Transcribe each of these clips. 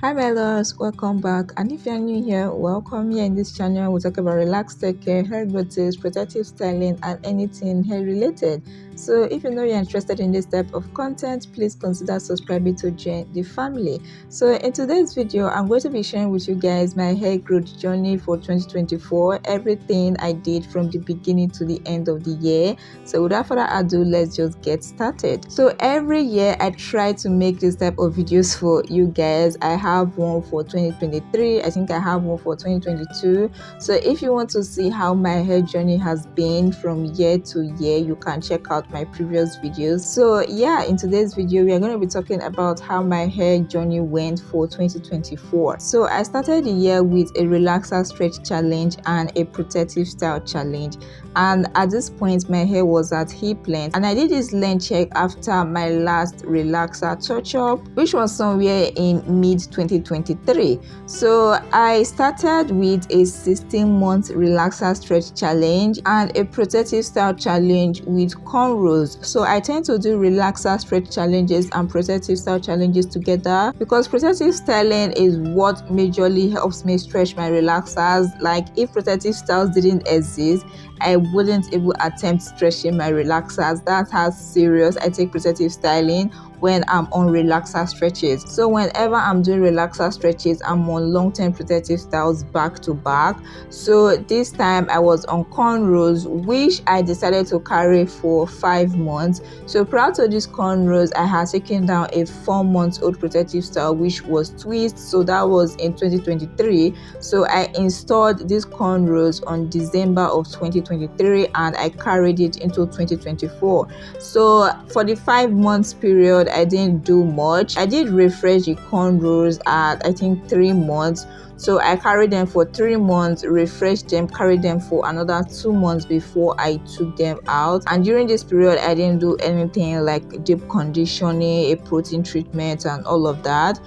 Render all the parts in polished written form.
Hi my loves, welcome back, and if you're new here, welcome. Here in this channel we'll talk about relaxed hair care, hair growth, protective styling, and anything hair related. So if you know you're interested in this type of content, please consider subscribing to join the family. So in today's video, I'm going to be sharing with you guys my hair growth journey for 2024, everything I did from the beginning to the end of the year. So without further ado, let's just get started. So every year I try to make this type of videos for you guys. I have one for 2023, I think I have one for 2022. So if you want to see how my hair journey has been from year to year, you can check out my previous videos. So yeah, in today's video we are going to be talking about how my hair journey went for 2024. So I started the year with a relaxer stretch challenge and a protective style challenge, and at this point my hair was at hip length, and I did this length check after my last relaxer touch up, which was somewhere in mid 2023. So I started with a 16-month relaxer stretch challenge and a protective style challenge with cornrows. So I tend to do relaxer stretch challenges and protective style challenges together because protective styling is what majorly helps me stretch my relaxers. Like if protective styles didn't exist, I wouldn't even attempt stretching my relaxers. That's how serious I take protective styling when I'm on relaxer stretches. So whenever I'm doing relaxer stretches, I'm on long-term protective styles back to back. So this time I was on cornrows, which I decided to carry for 5 months. So prior to these cornrows, I had taken down a 4-month-old protective style, which was twist. So that was in 2023. So I installed these cornrows on December of 2023 and I carried it into 2024. So for the 5 months period, I didn't do much. I did refresh the cornrows at I think 3 months. So I carried them for 3 months, refreshed them, carried them for another 2 months before I took them out. And during this period, I didn't do anything like deep conditioning, a protein treatment, and all of that.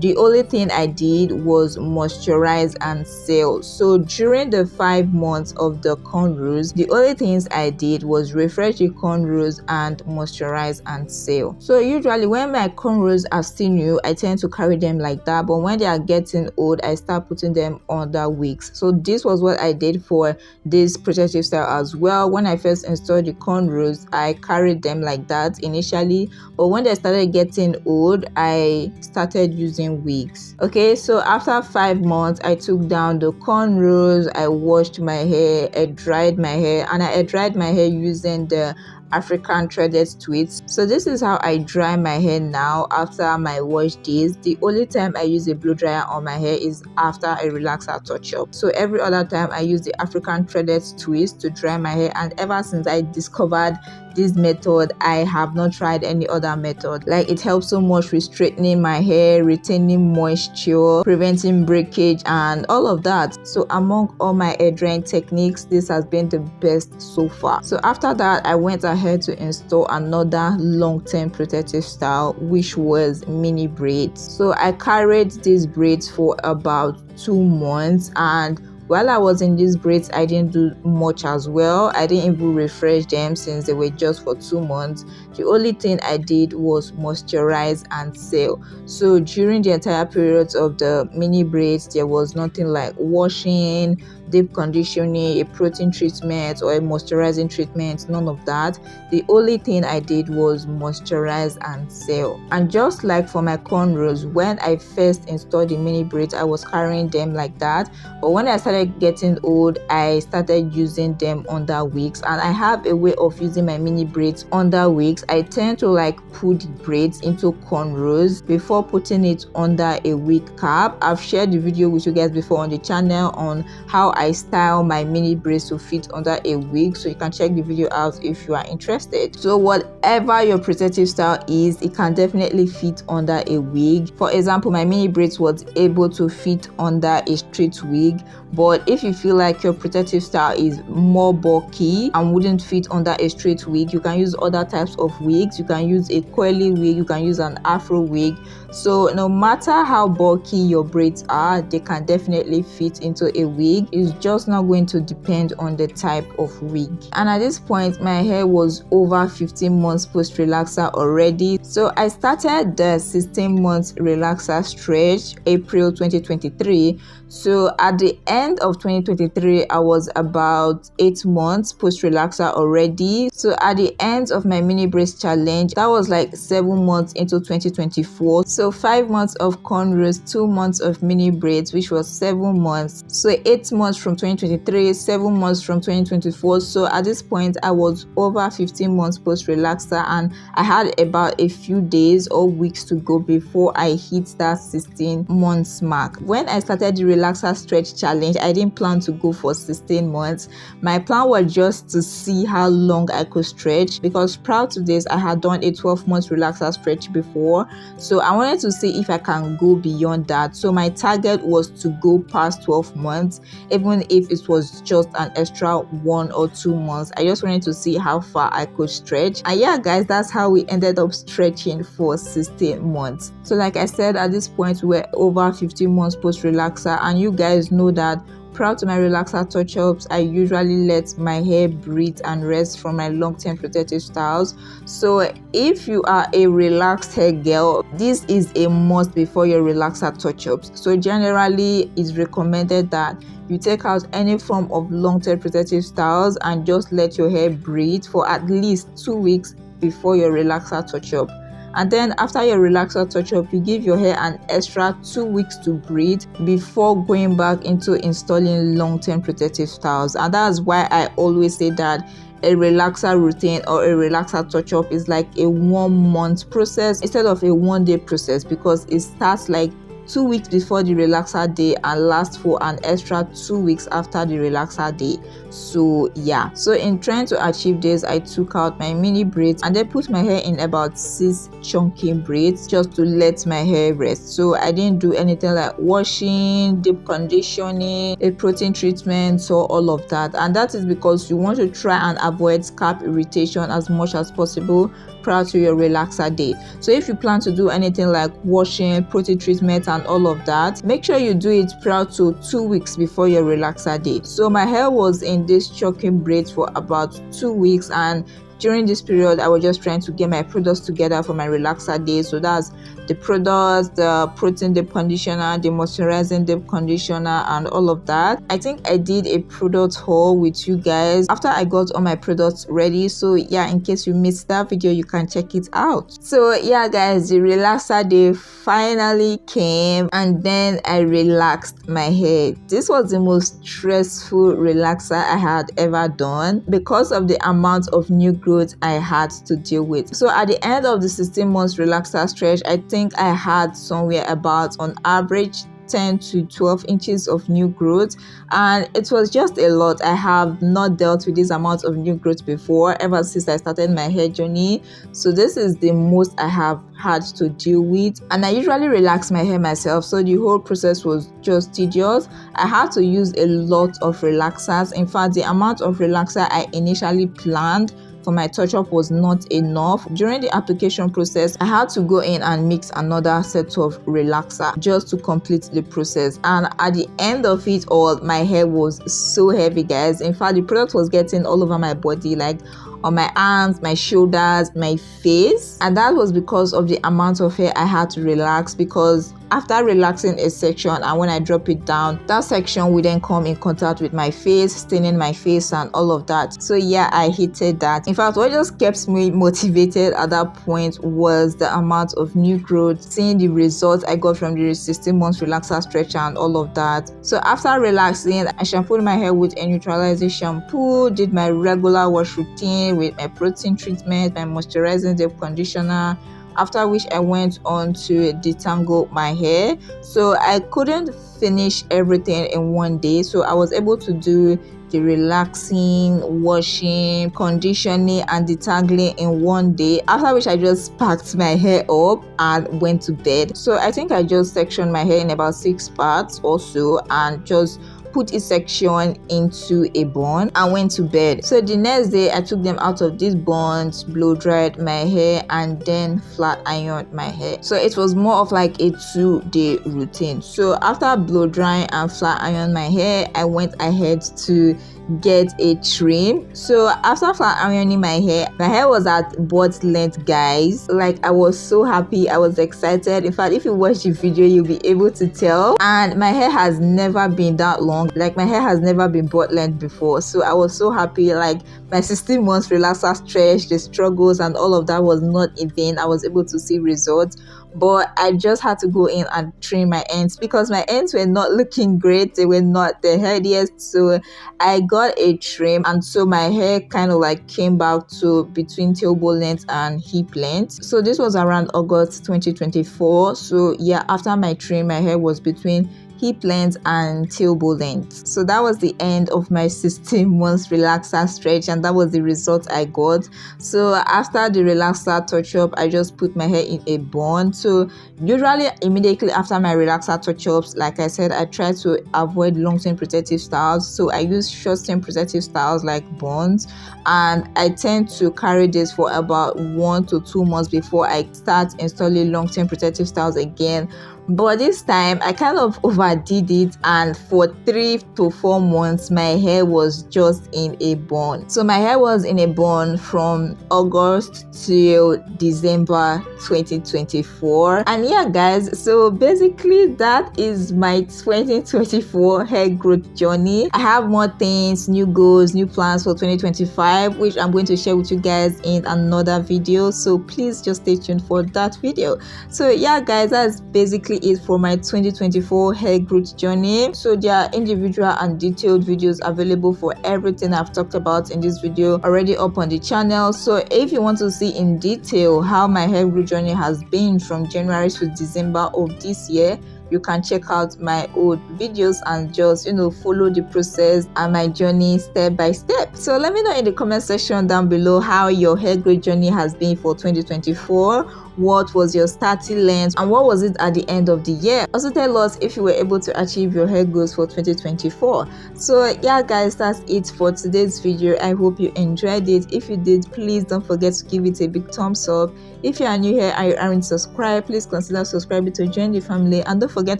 The only thing I did was moisturize and seal. So during the 5 months of the cornrows, the only things I did was refresh the cornrows and moisturize and seal. So usually when my cornrows are still new, I tend to carry them like that, but when they are getting old, I start putting them under wigs. So this was what I did for this protective style as well. When I first installed the cornrows, I carried them like that initially, but when they started getting old, I started using wigs. Okay, so after 5 months, I took down the cornrows, I washed my hair, I dried my hair, and I dried my hair using the African threaded twists. So this is how I dry my hair now after my wash days. The only time I use a blow dryer on my hair is after a relaxer touch up. So every other time I use the African threaded twist to dry my hair, and ever since I discovered this method, I have not tried any other method. Like it helps so much with straightening my hair, retaining moisture, preventing breakage, and all of that. So among all my hair drying techniques, this has been the best so far. So after that, I went ahead to install another long-term protective style, which was mini braids. So I carried these braids for about 2 months, and while I was in these braids, I didn't do much as well. I didn't even refresh them since they were just for 2 months. The only thing I did was moisturize and seal. So during the entire period of the mini braids, there was nothing like washing, deep conditioning, a protein treatment, or a moisturizing treatment, none of that. The only thing I did was moisturize and seal. And just like for my cornrows, when I first installed the mini braids, I was carrying them like that, but when I started getting old, I started using them under wigs, and I have a way of using my mini braids under wigs. I tend to like put the braids into cornrows before putting it under a wig cap. I've shared the video with you guys before on the channel on how I style my mini braids to fit under a wig, so you can check the video out if you are interested. So whatever your protective style is, it can definitely fit under a wig. For example, my mini braids was able to fit under a straight wig, but if you feel like your protective style is more bulky and wouldn't fit under a straight wig, you can use other types of wigs. You can use a curly wig, you can use an afro wig. So no matter how bulky your braids are, they can definitely fit into a wig. It's just not going to depend on the type of wig. And at this point, my hair was over 15 months post relaxer already. So I started the 16 months relaxer stretch April 2023. So at the end of 2023, I was about 8 months post relaxer already. So at the end of my mini braids challenge, that was like 7 months into 2024. So 5 months of cornrows, 2 months of mini braids, which was 7 months. So 8 months from 2023, 7 months from 2024. So at this point, I was over 15 months post relaxer, and I had about a few days or weeks to go before I hit that 16 months mark. When I started the relaxer stretch challenge, I didn't plan to go for 16 months. My plan was just to see how long I could stretch, because prior to this, I had done a 12 month relaxer stretch before. So I wanted to see if I can go beyond that. So my target was to go past 12 months, even if it was just an extra 1 or 2 months. I just wanted to see how far I could stretch. And yeah, guys, that's how we ended up stretching for 16 months. So like I said, at this point, we're over 15 months post relaxer, and you guys know that prior to my relaxer touch-ups, I usually let my hair breathe and rest from my long-term protective styles. So if you are a relaxed hair girl, this is a must before your relaxer touch-ups. So generally, it's recommended that you take out any form of long-term protective styles and just let your hair breathe for at least 2 weeks before your relaxer touch-up. And then after your relaxer touch-up, you give your hair an extra 2 weeks to breathe before going back into installing long-term protective styles. And that's why I always say that a relaxer routine or a relaxer touch-up is like a 1 month process instead of a 1 day process, because it starts like 2 weeks before the relaxer day and lasts for an extra 2 weeks after the relaxer day. So yeah, so in trying to achieve this, I took out my mini braids and then put my hair in about 6 chunky braids just to let my hair rest. So I didn't do anything like washing, deep conditioning, a protein treatment, or all of that. And that is because you want to try and avoid scalp irritation as much as possible prior to your relaxer day. So if you plan to do anything like washing, protein treatment, and all of that, make sure you do it prior to 2 weeks before your relaxer day. So my hair was in this choking braids for about 2 weeks, and during this period, I was just trying to get my products together for my relaxer day. So that's the products, the protein deep conditioner, the moisturizing deep conditioner, and all of that. I think I did a product haul with you guys after I got all my products ready. So yeah, in case you missed that video, you can check it out. So yeah, guys, the relaxer day finally came, and then I relaxed my hair. This was the most stressful relaxer I had ever done because of the amount of new growth I had to deal with. So at the end of the 16 months relaxer stretch, I think I had somewhere about on average 10 to 12 inches of new growth, and it was just a lot. I have not dealt with this amount of new growth before ever since I started my hair journey. So this is the most I have had to deal with, and I usually relax my hair myself, so the whole process was just tedious. I had to use a lot of relaxers. In fact, the amount of relaxer I initially planned for my touch-up was not enough. During the application process, I had to go in and mix another set of relaxer just to complete the process. And at the end of it all, my hair was so heavy, guys. In fact, the product was getting all over my body, like on my arms, my shoulders, my face. And that was because of the amount of hair I had to relax, because after relaxing a section and when I drop it down, that section will then come in contact with my face, staining my face and all of that. So yeah, I hated that. In fact, what just kept me motivated at that point was the amount of new growth, seeing the results I got from the 16 months relaxer stretch and all of that. So after relaxing, I shampooed my hair with a neutralizing shampoo, did my regular wash routine with my protein treatment, my moisturizing deep conditioner, after which I went on to detangle my hair. So I couldn't finish everything in one day, so I was able to do the relaxing, washing, conditioning and detangling in one day, after which I just packed my hair up and went to bed. So I think I just sectioned my hair in about 6 parts or so and just put each section into a bun and went to bed. So the next day I took them out of these buns, blow dried my hair, and then flat ironed my hair. So it was more of like a 2-day routine. So after blow drying and flat iron my hair, I went ahead to get a trim. So after flat ironing my hair was at butt length, guys. Like, I was so happy, I was excited. In fact, if you watch the video, you'll be able to tell. And my hair has never been that long. Like, my hair has never been butt length before. So I was so happy. Like, my 16 months relaxer stretch, the struggles and all of that was not in vain. I was able to see results. But I just had to go in and trim my ends because my ends were not looking great. They were not the healthiest. So I got a trim, and so my hair kind of like came back to between tailbone length and hip length. So this was around August 2024. So yeah, after my trim, my hair was between hip length and tailbone length. So that was the end of my 16 months relaxer stretch, and that was the result I got. So after the relaxer touch up, I just put my hair in a bun. So usually immediately after my relaxer touch ups, like I said, I try to avoid long-term protective styles. So I use short-term protective styles like buns, and I tend to carry this for about 1 to 2 months before I start installing long-term protective styles again. But this time I kind of overdid it, and for 3 to 4 months my hair was just in a bun. So my hair was in a bun from August till December 2024. And yeah, guys, so basically that is my 2024 hair growth journey. I have more things, new goals, new plans for 2025, which I'm going to share with you guys in another video. So please just stay tuned for that video. So yeah, guys, that's basically it for my 2024 hair growth journey. So there are individual and detailed videos available for everything I've talked about in this video already up on the channel. So if you want to see in detail how my hair growth journey has been from January to December of this year, you can check out my old videos and just, follow the process and my journey step by step. So let me know in the comment section down below how your hair growth journey has been for 2024. What was your starting length and what was it at the end of the year? Also tell us if you were able to achieve your hair goals for 2024. So yeah, guys, that's it for today's video. I hope you enjoyed it. If you did, please don't forget to give it a big thumbs up. If you are new here and you aren't subscribed, please consider subscribing to join the family, and don't forget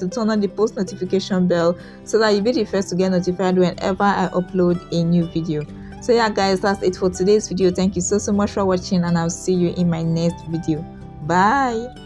to turn on the post notification bell so that you'll be the first to get notified whenever I upload a new video. So yeah, guys, that's it for today's video. Thank you so much for watching, and I'll see you in my next video. Bye.